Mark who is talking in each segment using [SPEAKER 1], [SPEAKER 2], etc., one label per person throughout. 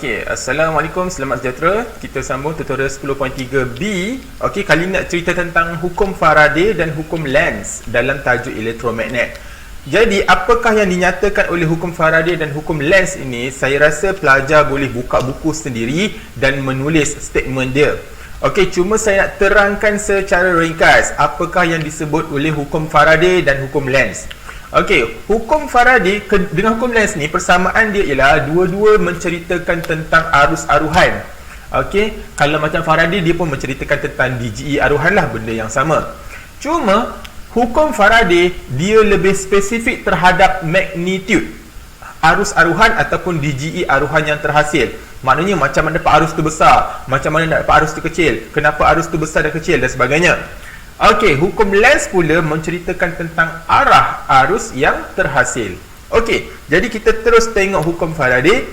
[SPEAKER 1] Okey, Assalamualaikum, selamat sejahtera. Kita sambung tutorial 10.3b. Okey, kali ini nak cerita tentang hukum Faraday dan hukum Lenz dalam tajuk elektromagnet. Jadi, apakah yang dinyatakan oleh hukum Faraday dan hukum Lenz ini? Saya rasa pelajar boleh buka buku sendiri dan menulis statement dia. Okey, cuma saya nak terangkan secara ringkas apakah yang disebut oleh hukum Faraday dan hukum Lenz. Okey, hukum Faraday dengan hukum Lenz ni persamaan dia ialah dua-dua menceritakan tentang arus aruhan. Okey, kalau macam Faraday dia pun menceritakan tentang DGE aruhan lah, benda yang sama. Cuma hukum Faraday dia lebih spesifik terhadap magnitude arus aruhan ataupun DGE aruhan yang terhasil. Maknanya macam mana dapat arus tu besar, macam mana nak dapat arus tu kecil, kenapa arus tu besar dan kecil dan sebagainya. Okey, hukum Lenz pula menceritakan tentang arah arus yang terhasil. Okey, jadi kita terus tengok hukum Faraday.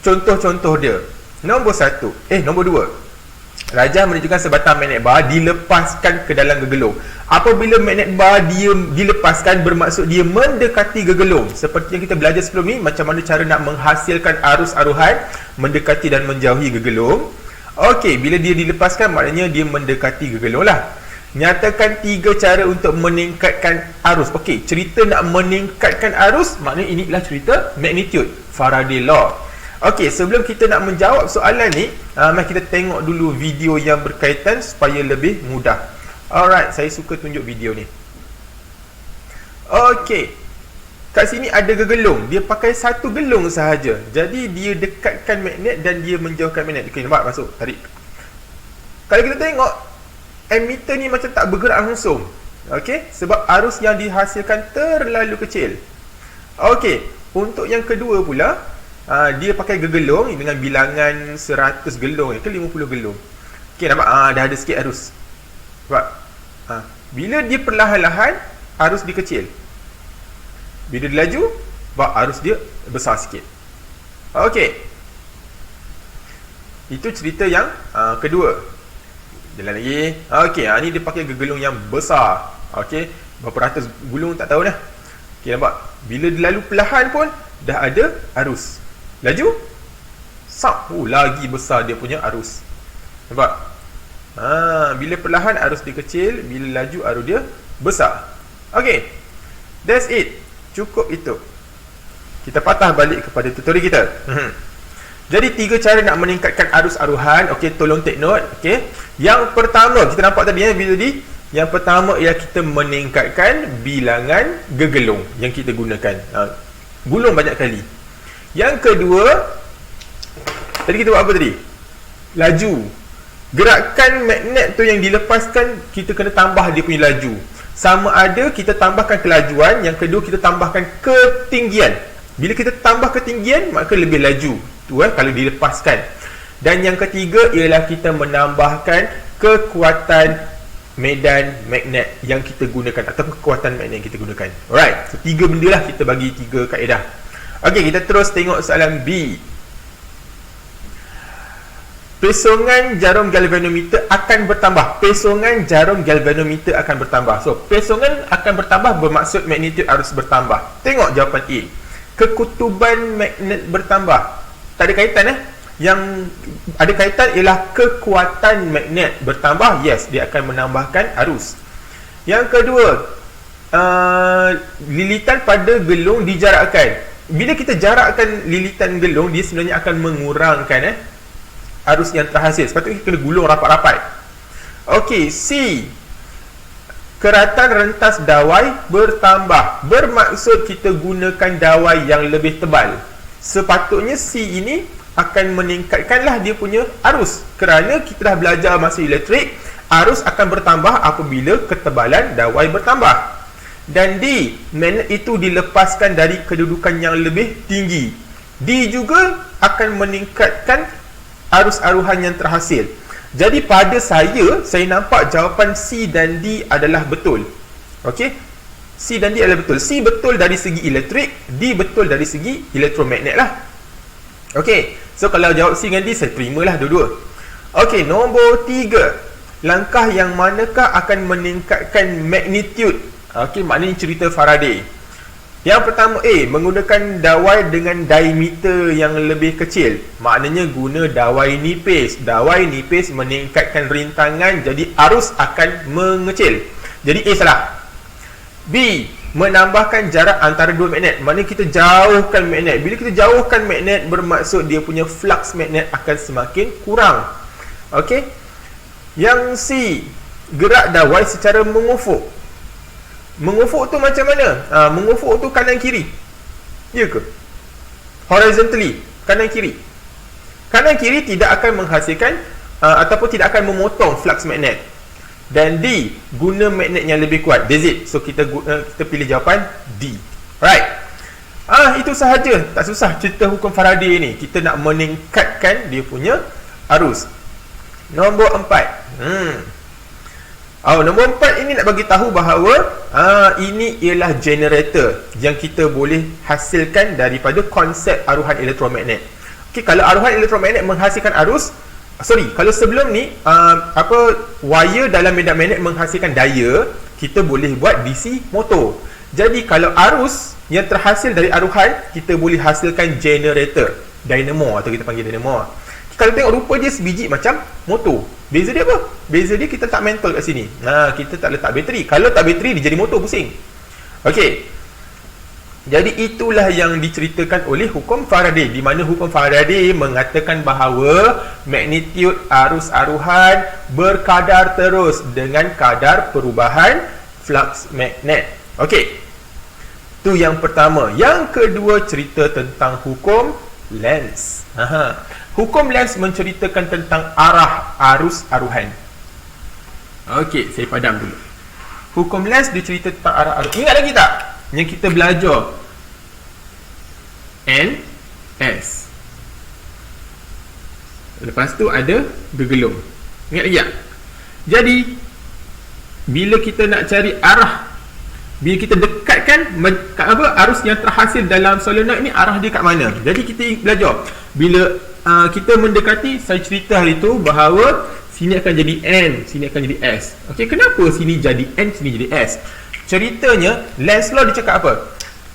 [SPEAKER 1] Contoh-contoh dia. Nombor 1, nombor 2. Rajah menunjukkan sebatang magnet bar dilepaskan ke dalam gegelung. Apabila magnet bar dia dilepaskan, bermaksud dia mendekati gegelung. Seperti yang kita belajar sebelum ni, macam mana cara nak menghasilkan arus aruhan mendekati dan menjauhi gegelung. Okey, bila dia dilepaskan maknanya dia mendekati gegelung lah. Nyatakan 3 cara untuk meningkatkan arus. Okey, cerita nak meningkatkan arus, maknanya inilah cerita magnitude, Faraday law. Okey, sebelum kita nak menjawab soalan ni, mari kita tengok dulu video yang berkaitan supaya lebih mudah. Alright, saya suka tunjuk video ni. Okey, kat sini ada gegelung. Dia pakai satu gelung sahaja. Jadi dia dekatkan magnet dan dia menjauhkan magnet. Okey, nampak? Masuk, tarik. Kalau kita tengok, emitter ni macam tak bergerak langsung. Okey, sebab arus yang dihasilkan terlalu kecil. Okey, untuk yang kedua pula, dia pakai gegelung dengan bilangan 100 gelung ke 50 gelung. Okey, nampak? Dah ada sikit arus. Nampak? Bila dia perlahan-lahan, arus dia kecil. Bila dia laju, arus dia besar sikit. Okey, itu cerita yang kedua. Jalan lagi. Okey, ni dia pakai gegelung yang besar. Okey, berapa ratus gulung tak tahu dah. Okey, nampak? Bila dia lalu perlahan pun dah ada arus. Laju, lagi besar dia punya arus. Nampak? Bila perlahan arus dia kecil, bila laju arus dia besar. Okey, that's it. Cukup itu. Kita patah balik kepada tutorial kita. Jadi 3 cara nak meningkatkan arus aruhan. Okey, tolong take note. Okey, yang pertama kita nampak tadi video tadi. Yang pertama ialah kita meningkatkan bilangan gegelung yang kita gunakan. Gulung banyak kali. Yang kedua, tadi kita buat apa tadi? Laju. Gerakan magnet tu yang dilepaskan, kita kena tambah dia punya laju. Sama ada kita tambahkan kelajuan, yang kedua kita tambahkan ketinggian. Bila kita tambah ketinggian, maka lebih laju. Tu kalau dilepaskan. Dan yang ketiga ialah kita menambahkan kekuatan medan magnet yang kita gunakan ataupun kekuatan magnet yang kita gunakan. Alright, so 3 benda lah kita bagi 3 kaedah. Okey, kita terus tengok soalan B. Pesongan jarum galvanometer akan bertambah. Pesongan jarum galvanometer akan bertambah. So, pesongan akan bertambah bermaksud magnitude arus bertambah. Tengok jawapan A. Kekutuban magnet bertambah. Tak ada kaitan Yang ada kaitan ialah kekuatan magnet bertambah. Yes, dia akan menambahkan arus. Yang kedua, lilitan pada gelung dijarakkan. Bila kita jarakkan lilitan gelung, dia sebenarnya akan mengurangkan arus yang terhasil. Sepatutnya kita kena gulung rapat-rapat. Okey, C. Keratan rentas dawai bertambah. Bermaksud kita gunakan dawai yang lebih tebal. Sepatutnya C ini akan meningkatkanlah dia punya arus. Kerana kita dah belajar masa elektrik, arus akan bertambah apabila ketebalan dawai bertambah. Dan D, magnet itu dilepaskan dari kedudukan yang lebih tinggi. D juga akan meningkatkan arus aruhan yang terhasil. Jadi pada saya nampak jawapan C dan D adalah betul. Okey, C dan D adalah betul. C betul dari segi elektrik, D betul dari segi elektromagnet lah. Okey, so kalau jawab C dengan D, saya terimalah dua-dua. Okey, nombor 3. Langkah yang manakah akan meningkatkan magnitude? Okey, maknanya cerita Faraday. Yang pertama A, menggunakan dawai dengan diameter yang lebih kecil. Maknanya guna dawai nipis. Dawai nipis meningkatkan rintangan, jadi arus akan mengecil. Jadi A salah. B, menambahkan jarak antara dua magnet. Maknanya kita jauhkan magnet. Bila kita jauhkan magnet, bermaksud dia punya flux magnet akan semakin kurang. Okey. Yang C, gerak dawai secara mengufuk. Mengufuk tu macam mana? Mengufuk tu kanan kiri. Ya ke? Horizontally, kanan kiri. Kanan kiri tidak akan menghasilkan ataupun tidak akan memotong flux magnet. Dan D, guna magnet yang lebih kuat. That's it. So kita pilih jawapan D. Right. Itu sahaja. Tak susah cerita hukum Faraday ni. Kita nak meningkatkan dia punya arus. Nombor 4. Nombor 4 ini nak bagi tahu bahawa ini ialah generator yang kita boleh hasilkan daripada konsep aruhan elektromagnet. Okey, kalau aruhan elektromagnet menghasilkan arus, kalau sebelum ni wire dalam medan magnet menghasilkan daya, kita boleh buat DC motor. Jadi kalau arus yang terhasil dari aruhan, kita boleh hasilkan generator, dynamo atau kita panggil dynamo. Kalau tengok rupa dia sebiji macam motor. Beza dia apa? Beza dia kita tak mentol kat sini. Kita tak letak bateri. Kalau tak bateri, dia jadi motor pusing. Okey. Jadi itulah yang diceritakan oleh hukum Faraday, di mana hukum Faraday mengatakan bahawa magnitude arus aruhan berkadar terus dengan kadar perubahan flux magnet. Okey. Itu yang pertama. Yang kedua, cerita tentang hukum Lenz. Hukum Lenz menceritakan tentang arah arus aruhan. Okey, saya padam dulu. Hukum Lenz dicerita tentang arah arus. Ingat lagi tak yang kita belajar? NS. Lepas tu ada bergelum. Ingat lagi tak? Jadi bila kita nak cari arah, bila kita dekatkan arus yang terhasil dalam solenoid ni, arah dia kat mana? Jadi kita belajar bila kita mendekati, saya cerita hari tu bahawa sini akan jadi N, sini akan jadi S. Okey, kenapa sini jadi N, sini jadi S? Ceritanya Lenz law dia cakap apa?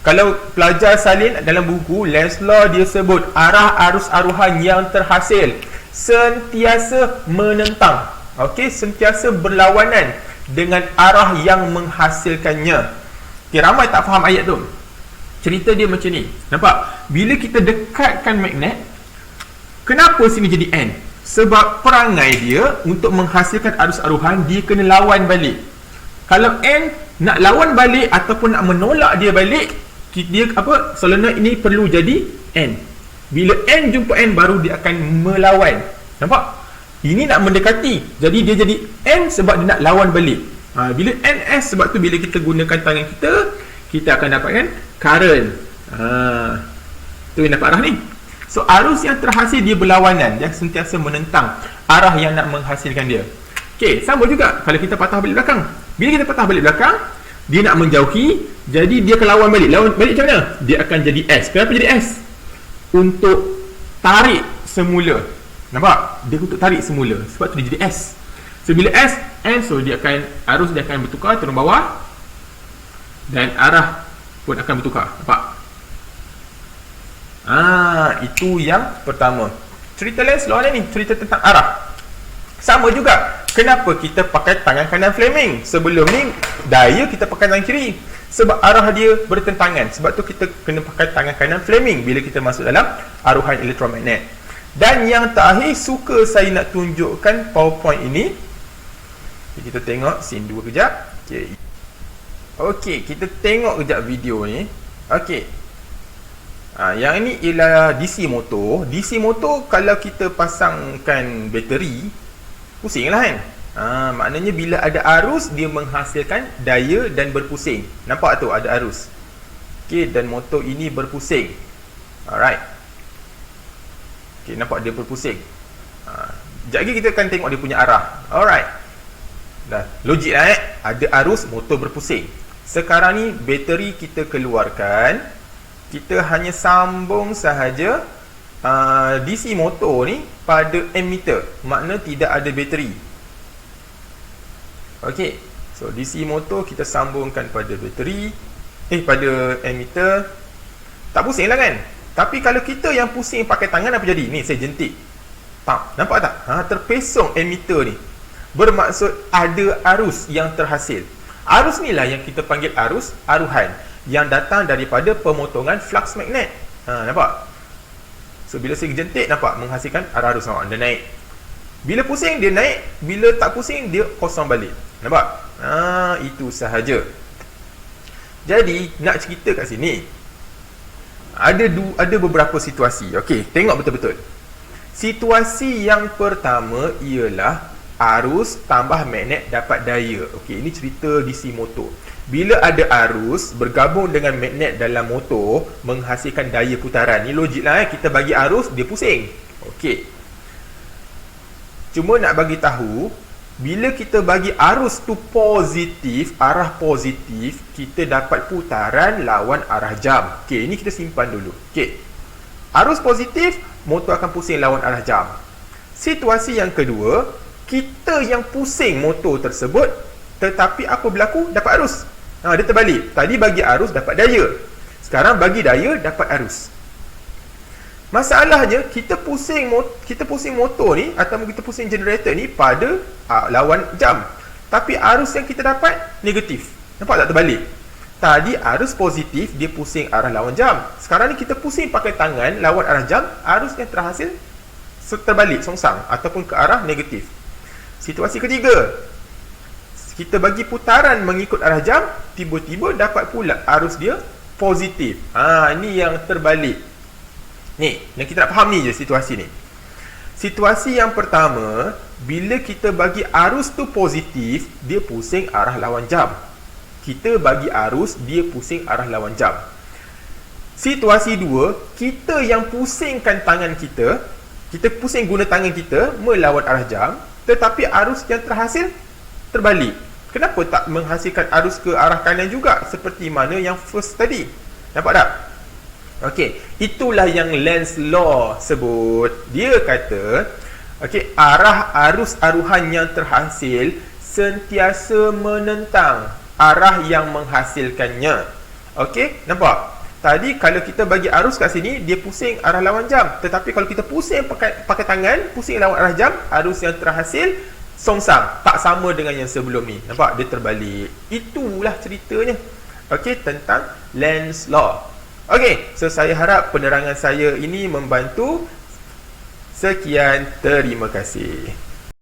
[SPEAKER 1] Kalau pelajar salin dalam buku, Lenz law dia sebut arah arus aruhan yang terhasil sentiasa menentang. Okey, sentiasa berlawanan dengan arah yang menghasilkannya. Okey, ramai tak faham ayat tu. Cerita dia macam ni. Nampak? Bila kita dekatkan magnet, kenapa sini jadi N? Sebab perangai dia untuk menghasilkan arus aruhan, dia kena lawan balik. Kalau N nak lawan balik ataupun nak menolak dia balik, dia solenoid ini perlu jadi N. Bila N jumpa N, baru dia akan melawan. Nampak? Ini nak mendekati. Jadi dia jadi N sebab dia nak lawan balik. Bila NS, sebab tu bila kita gunakan tangan kita akan dapatkan current. Tu yang dapat arah ni. So arus yang terhasil dia berlawanan, dia sentiasa menentang arah yang nak menghasilkan dia. Okey, sama juga kalau kita patah balik belakang. Bila kita patah balik belakang, dia nak menjauhi, jadi dia akan lawan balik. Lawan balik macam mana? Dia akan jadi S. Kenapa jadi S? Untuk tarik semula. Nampak? Dia untuk tarik semula. Sebab tu dia jadi S. So bila S, N, so arus dia akan bertukar turun bawah dan arah pun akan bertukar. Nampak? Itu yang pertama. Cerita Lenz law ni cerita tentang arah. Sama juga, kenapa kita pakai tangan kanan Fleming? Sebelum ni daya kita pakai tangan kiri. Sebab arah dia bertentangan. Sebab tu kita kena pakai tangan kanan Fleming bila kita masuk dalam aruhan elektromagnet. Dan yang terakhir, suka saya nak tunjukkan PowerPoint ini. Kita tengok scene 2 kejap. Okey, kita tengok kejap video ni. Okey. Yang ini ialah DC motor. DC motor kalau kita pasangkan bateri, pusing lah kan. Maknanya bila ada arus, dia menghasilkan daya dan berpusing. Nampak tu ada arus. Okey, dan motor ini berpusing. Alright. Okey, nampak dia berpusing. Sekejap lagi kita akan tengok dia punya arah. Alright. Dah logik lah ada arus, motor berpusing. Sekarang ni bateri kita keluarkan, kita hanya sambung sahaja DC motor ni pada ammeter, makna tidak ada bateri. Okey, so DC motor kita sambungkan pada bateri. pada emitter, tak pusing lah kan. Tapi kalau kita yang pusing pakai tangan, apa jadi? Ni saya jentik, nampak tak? Terpesong emitter ni, bermaksud ada arus yang terhasil. Arus ni lah yang kita panggil arus aruhan, yang datang daripada pemotongan flux magnet. Nampak? So bila saya jentik, nampak menghasilkan arus, dia naik. Bila pusing dia naik, bila tak pusing dia kosong balik. Nampak? Itu sahaja. Jadi nak cerita kat sini, ada beberapa situasi. Okey, tengok betul-betul. Situasi yang pertama ialah arus tambah magnet dapat daya. Okey, ini cerita DC motor. Bila ada arus bergabung dengan magnet dalam motor, menghasilkan daya putaran. Ni logik lah, kita bagi arus, dia pusing. Okey. Cuma nak bagi tahu, bila kita bagi arus tu positif, arah positif, kita dapat putaran lawan arah jam. Okey, ini kita simpan dulu. Okey. Arus positif, motor akan pusing lawan arah jam. Situasi yang kedua, kita yang pusing motor tersebut, tetapi apa berlaku? Dapat arus. Dia terbalik. Tadi bagi arus dapat daya. Sekarang bagi daya dapat arus. Masalahnya kita pusing motor ni atau kita pusing generator ni pada lawan jam. Tapi arus yang kita dapat negatif. Nampak tak terbalik? Tadi arus positif, dia pusing arah lawan jam. Sekarang ni kita pusing pakai tangan lawan arah jam, arus yang terhasil terbalik, songsang ataupun ke arah negatif. Situasi ketiga, kita bagi putaran mengikut arah jam, tiba-tiba dapat pula arus dia positif. Ini yang terbalik. Ni, yang kita nak faham ni je situasi ni. Situasi yang pertama, bila kita bagi arus tu positif, dia pusing arah lawan jam. Kita bagi arus, dia pusing arah lawan jam. Situasi dua, kita yang pusingkan tangan kita pusing guna tangan kita melawan arah jam, tetapi arus yang terhasil terbalik. Kenapa tak menghasilkan arus ke arah kanan juga seperti mana yang first tadi? Nampak tak? Okey, itulah yang Lenz law sebut. Dia kata, arah arus aruhan yang terhasil sentiasa menentang arah yang menghasilkannya. Okey, nampak? Tadi kalau kita bagi arus kat sini, dia pusing arah lawan jam. Tetapi kalau kita pusing pakai tangan, pusing lawan arah jam, arus yang terhasil songsang, tak sama dengan yang sebelum ni. Nampak? Dia terbalik. Itulah ceritanya. Okey, tentang Lenz law. Okey, so saya harap penerangan saya ini membantu. Sekian, terima kasih.